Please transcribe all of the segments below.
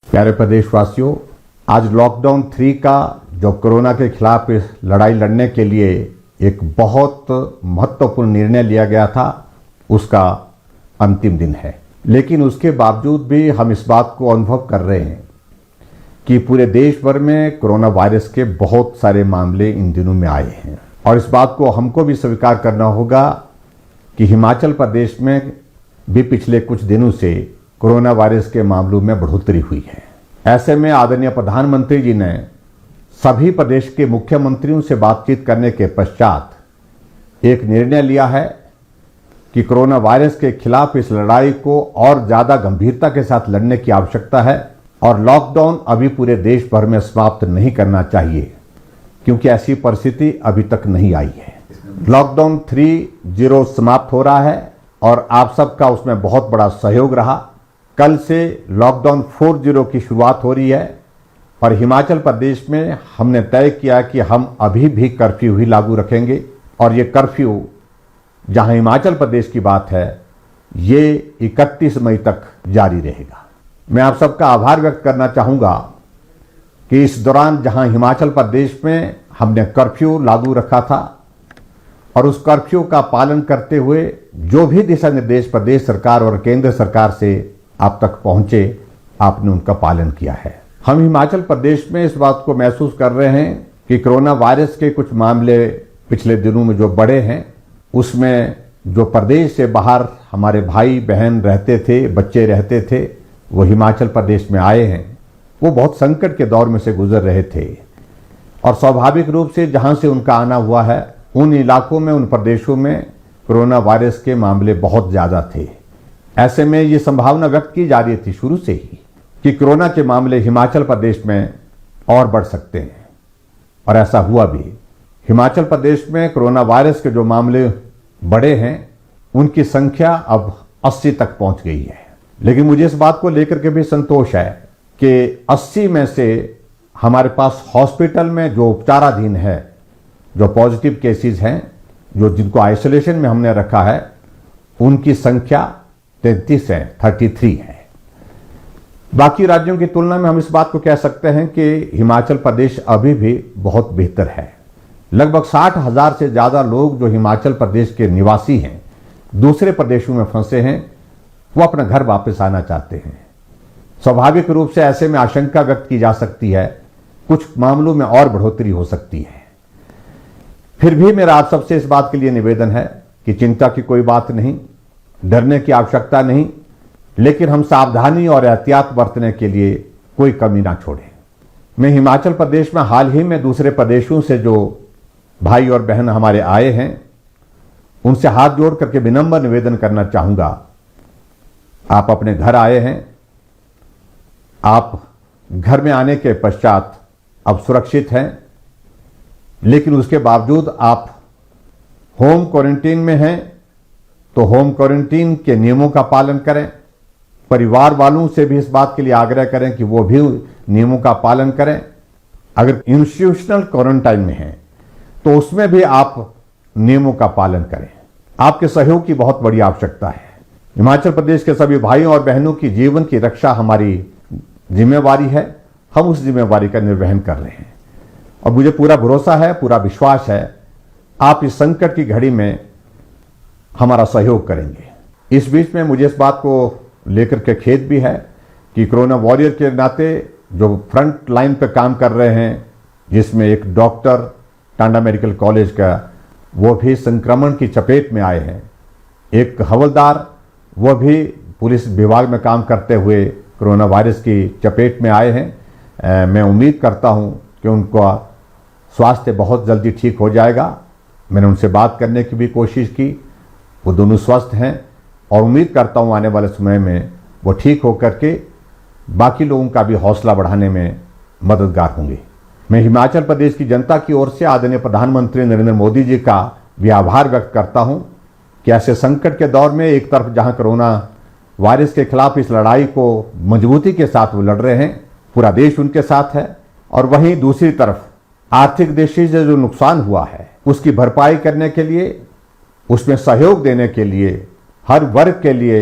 प्यारे प्रदेशवासियों, आज लॉकडाउन 3 का जो कोरोना के खिलाफ इस लड़ाई लड़ने के लिए एक बहुत महत्वपूर्ण निर्णय लिया गया था, उसका अंतिम दिन है। लेकिन उसके बावजूद भी हम इस बात को अनुभव कर रहे हैं कि पूरे देश भर में कोरोना वायरस के बहुत सारे मामले इन दिनों में आए हैं और इस बात को हमको भी स्वीकार करना होगा कि हिमाचल प्रदेश में भी पिछले कुछ दिनों से कोरोना वायरस के मामलों में बढ़ोतरी हुई है। ऐसे में आदरणीय प्रधानमंत्री जी ने सभी प्रदेश के मुख्यमंत्रियों से बातचीत करने के पश्चात एक निर्णय लिया है कि कोरोना वायरस के खिलाफ इस लड़ाई को और ज्यादा गंभीरता के साथ लड़ने की आवश्यकता है और लॉकडाउन अभी पूरे देश भर में समाप्त नहीं करना चाहिए, क्योंकि ऐसी परिस्थिति अभी तक नहीं आई है। लॉकडाउन 3.0 समाप्त हो रहा है और आप सबका उसमें बहुत बड़ा सहयोग रहा। कल से लॉकडाउन 4.0 की शुरुआत हो रही है और हिमाचल प्रदेश में हमने तय किया कि हम अभी भी कर्फ्यू ही लागू रखेंगे और ये कर्फ्यू, जहां हिमाचल प्रदेश की बात है, ये 31 मई तक जारी रहेगा। मैं आप सबका आभार व्यक्त करना चाहूँगा कि इस दौरान जहां हिमाचल प्रदेश में हमने कर्फ्यू लागू रखा था और उस कर्फ्यू का पालन करते हुए जो भी दिशा निर्देश प्रदेश सरकार और केंद्र सरकार से आप तक पहुंचे, आपने उनका पालन किया है। हम हिमाचल प्रदेश में इस बात को महसूस कर रहे हैं कि कोरोना वायरस के कुछ मामले पिछले दिनों में जो बढ़े हैं, उसमें जो प्रदेश से बाहर हमारे भाई बहन रहते थे, बच्चे रहते थे, वो हिमाचल प्रदेश में आए हैं। वो बहुत संकट के दौर में से गुजर रहे थे और स्वाभाविक रूप से जहां से उनका आना हुआ है, उन इलाकों में, उन प्रदेशों में कोरोना वायरस के मामले बहुत ज्यादा थे। ऐसे में ये संभावना व्यक्त की जा रही थी शुरू से ही कि कोरोना के मामले हिमाचल प्रदेश में और बढ़ सकते हैं और ऐसा हुआ भी। हिमाचल प्रदेश में कोरोना वायरस के जो मामले बढ़े हैं, उनकी संख्या अब 80 तक पहुंच गई है। लेकिन मुझे इस बात को लेकर के भी संतोष है कि 80 में से हमारे पास हॉस्पिटल में जो उपचाराधीन है, जो पॉजिटिव केसेस हैं, जो जिनको आइसोलेशन में हमने रखा है, उनकी संख्या 33 है। बाकी राज्यों की तुलना में हम इस बात को कह सकते हैं कि हिमाचल प्रदेश अभी भी बहुत बेहतर है। लगभग 60,000 से ज्यादा लोग जो हिमाचल प्रदेश के निवासी हैं, दूसरे प्रदेशों में फंसे हैं, वो अपना घर वापस आना चाहते हैं। स्वाभाविक रूप से ऐसे में आशंका व्यक्त की जा सकती है कुछ मामलों में और बढ़ोतरी हो सकती है। फिर भी मेरा आप सबसे इस बात के लिए निवेदन है कि चिंता की कोई बात नहीं, डरने की आवश्यकता नहीं, लेकिन हम सावधानी और एहतियात बरतने के लिए कोई कमी ना छोड़ें। मैं हिमाचल प्रदेश में हाल ही में दूसरे प्रदेशों से जो भाई और बहन हमारे आए हैं, उनसे हाथ जोड़ करके विनम्र निवेदन करना चाहूंगा। आप अपने घर आए हैं, आप घर में आने के पश्चात अब सुरक्षित हैं, लेकिन उसके बावजूद आप होम क्वारंटीन में हैं, तो होम क्वारंटीन के नियमों का पालन करें। परिवार वालों से भी इस बात के लिए आग्रह करें कि वो भी नियमों का पालन करें। अगर इंस्टीट्यूशनल क्वारंटाइन में हैं, तो उसमें भी आप नियमों का पालन करें। आपके सहयोग की बहुत बड़ी आवश्यकता है। हिमाचल प्रदेश के सभी भाइयों और बहनों की जीवन की रक्षा हमारी जिम्मेवारी है। हम उस जिम्मेवारी का निर्वहन कर रहे हैं और मुझे पूरा भरोसा है, पूरा विश्वास है, आप इस संकट की घड़ी में हमारा सहयोग करेंगे। इस बीच में मुझे इस बात को लेकर के खेद भी है कि कोरोना वॉरियर के नाते जो फ्रंट लाइन पे काम कर रहे हैं, जिसमें एक डॉक्टर टांडा मेडिकल कॉलेज का, वो भी संक्रमण की चपेट में आए हैं। एक हवलदार, वो भी पुलिस विभाग में काम करते हुए कोरोना वायरस की चपेट में आए हैं। मैं उम्मीद करता हूं कि उनका स्वास्थ्य बहुत जल्दी ठीक हो जाएगा। मैंने उनसे बात करने की भी कोशिश की, वो दोनों स्वस्थ हैं और उम्मीद करता हूं आने वाले समय में वो ठीक होकर के बाकी लोगों का भी हौसला बढ़ाने में मददगार होंगे। मैं हिमाचल प्रदेश की जनता की ओर से आदरणीय प्रधानमंत्री नरेंद्र मोदी जी का भी आभार व्यक्त करता हूं कि ऐसे संकट के दौर में एक तरफ जहां कोरोना वायरस के खिलाफ इस लड़ाई को मजबूती के साथ वो लड़ रहे हैं, पूरा देश उनके साथ है, और वहीं दूसरी तरफ आर्थिक दृष्टि से जो नुकसान हुआ है उसकी भरपाई करने के लिए, उसमें सहयोग देने के लिए हर वर्ग के लिए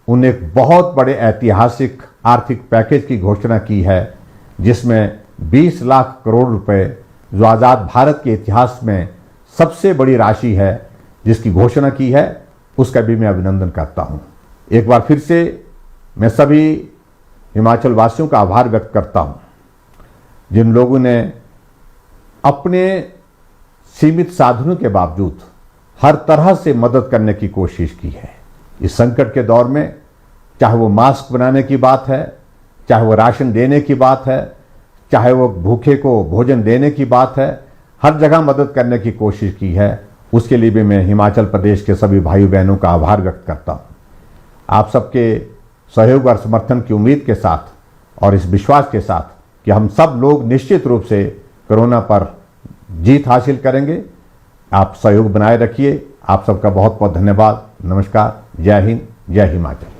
उन्हें एक बहुत बड़े ऐतिहासिक आर्थिक पैकेज की घोषणा की है, जिसमें 20 लाख करोड़ रुपए, जो आज़ाद भारत के इतिहास में सबसे बड़ी राशि है, जिसकी घोषणा की है, उसका भी मैं अभिनंदन करता हूं। एक बार फिर से मैं सभी हिमाचल वासियों का आभार व्यक्त करता हूं, जिन लोगों ने अपने सीमित साधनों के बावजूद हर तरह से मदद करने की कोशिश की है। इस संकट के दौर में चाहे वो मास्क बनाने की बात है, चाहे वो राशन देने की बात है, चाहे वो भूखे को भोजन देने की बात है, हर जगह मदद करने की कोशिश की है। उसके लिए भी मैं हिमाचल प्रदेश के सभी भाई बहनों का आभार व्यक्त करता हूँ। आप सबके सहयोग और समर्थन की उम्मीद के साथ और इस विश्वास के साथ कि हम सब लोग निश्चित रूप से कोरोना पर जीत हासिल करेंगे, आप सहयोग बनाए रखिए। आप सबका बहुत बहुत धन्यवाद। नमस्कार। जय हिंद, जय हिमाचल।